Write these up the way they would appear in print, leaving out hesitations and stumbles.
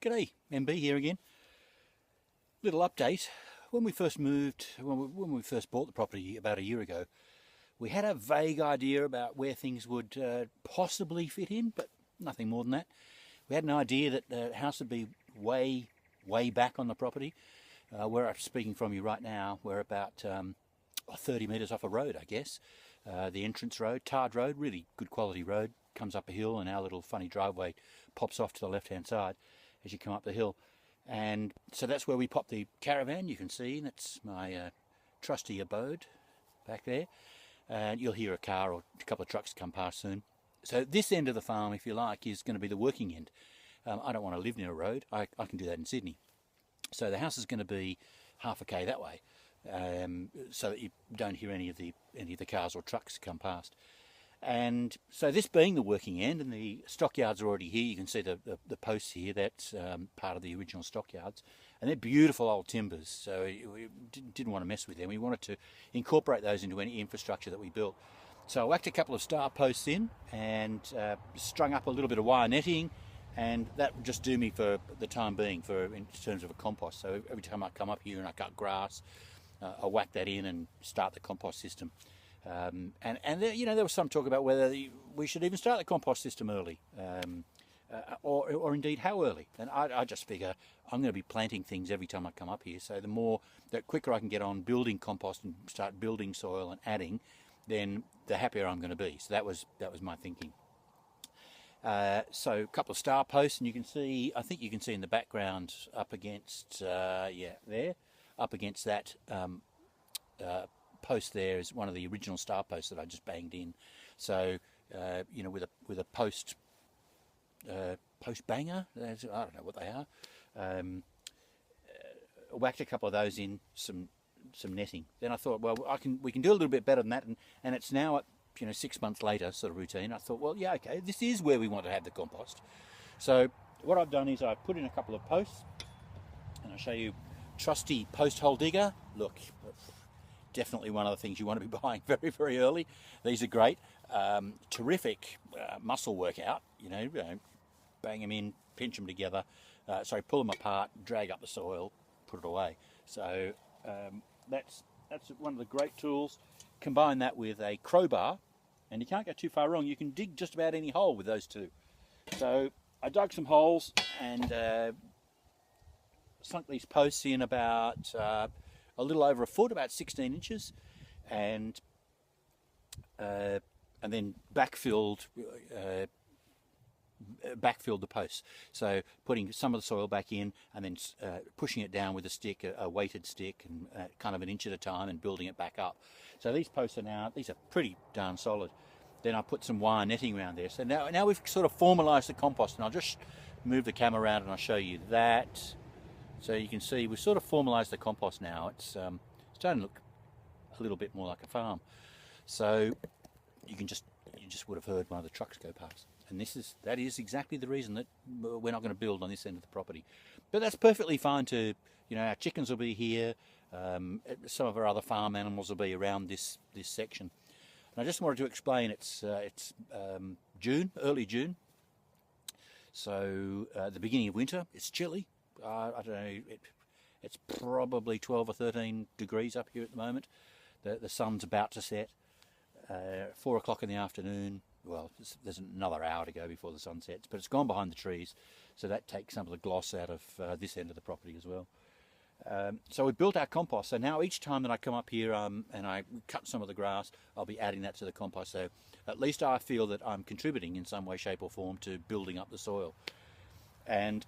G'day, MB here again. Little update. When we first moved, when we first bought the property about a year ago, we had a vague idea about where things would possibly fit in, but nothing more than that. We had an idea that the house would be way back on the property. Where I'm speaking from you right now, we're about 30 metres off a road, I guess. The entrance road, tarred road, really good quality road, comes up a hill, and our little funny driveway pops off to the left-hand side as you come up the hill. And so that's where we popped the caravan. You can see that's my trusty abode back there. And you'll hear a car or a couple of trucks come past soon. So this end of the farm, if you like, is going to be the working end. I don't want to live near a road. I can do that in Sydney. So the house is going to be half a k that way, so that you don't hear any of the cars or trucks come past. And so this being the working end, and the stockyards are already here. You can see the posts here. That's part of the original stockyards, and they're beautiful old timbers. So we didn't want to mess with them. We wanted to incorporate those into any infrastructure that we built. So I whacked a couple of star posts in and strung up a little bit of wire netting, and that would just do me for the time being in terms of a compost. So every time I come up here and I cut grass, I whack that in and start the compost system. And there, there was some talk about whether we should even start the compost system early, or indeed how early. And I just figure I'm going to be planting things every time I come up here. So the quicker I can get on building compost and start building soil and adding, then the happier I'm going to be. So that was my thinking. So a couple of star posts, and I think you can see in the background up against there, up against that post there is one of the original star posts that I just banged in. So with a post banger, I don't know what they are. Whacked a couple of those in, some netting. Then I thought, well, we can do a little bit better than that, and it's now at 6 months later sort of routine. I thought, well, yeah, okay, this is where we want to have the compost. So what I've done is I've put in a couple of posts, and I'll show you. Trusty post hole digger. Look, definitely one of the things you want to be buying very, very early. These are great. Terrific muscle workout. Bang them in, pinch them together. Pull them apart, drag up the soil, put it away. So that's one of the great tools. Combine that with a crowbar, and you can't go too far wrong. You can dig just about any hole with those two. So I dug some holes and sunk these posts in about a little over a foot, about 16 inches, and then backfilled the posts. So putting some of the soil back in, and then pushing it down with a stick, a weighted stick, and kind of an inch at a time, and building it back up. So these posts these are pretty darn solid. Then I put some wire netting around there. So now we've sort of formalised the compost, and I'll just move the camera around and I'll show you that. So you can see we've sort of formalised the compost now. It's starting to look a little bit more like a farm. So you just would have heard one of the trucks go past. And that is exactly the reason that we're not going to build on this end of the property. But that's perfectly fine to, our chickens will be here, some of our other farm animals will be around this section. And I just wanted to explain it's June, early June. So the beginning of winter, it's chilly. I don't know, it's probably 12 or 13 degrees up here at the moment. The sun's about to set. 4 o'clock in the afternoon. Well, there's another hour to go before the sun sets, but it's gone behind the trees, so that takes some of the gloss out of this end of the property as well. So we built our compost, so now each time that I come up here and I cut some of the grass, I'll be adding that to the compost, so at least I feel that I'm contributing in some way, shape or form to building up the soil. And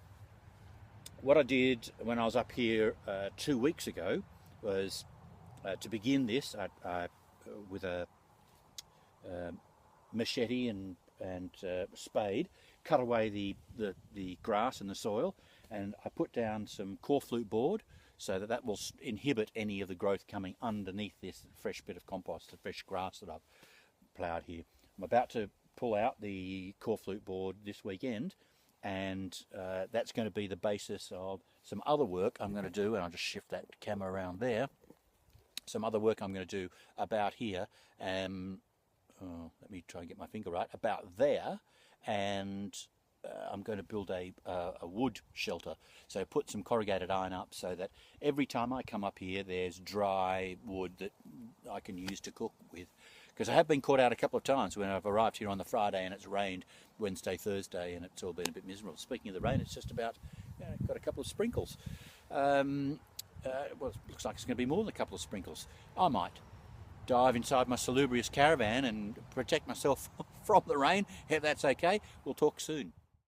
what I did when I was up here 2 weeks ago was to begin this with a machete and spade, cut away the grass and the soil, and I put down some core flute board so that will inhibit any of the growth coming underneath this fresh bit of compost, the fresh grass that I've ploughed here. I'm about to pull out the core flute board this weekend, and that's going to be the basis of some other work I'm going to do, and I'll just shift that camera around there. Some other work I'm going to do about here, let me try and get my finger right, about there, and I'm going to build a wood shelter. So put some corrugated iron up so that every time I come up here, there's dry wood that I can use to cook with. Because I have been caught out a couple of times when I've arrived here on the Friday and it's rained Wednesday, Thursday, and it's all been a bit miserable. Speaking of the rain, it's just about got a couple of sprinkles. Well, it looks like it's going to be more than a couple of sprinkles. I might dive inside my salubrious caravan and protect myself from the rain. If that's okay, we'll talk soon.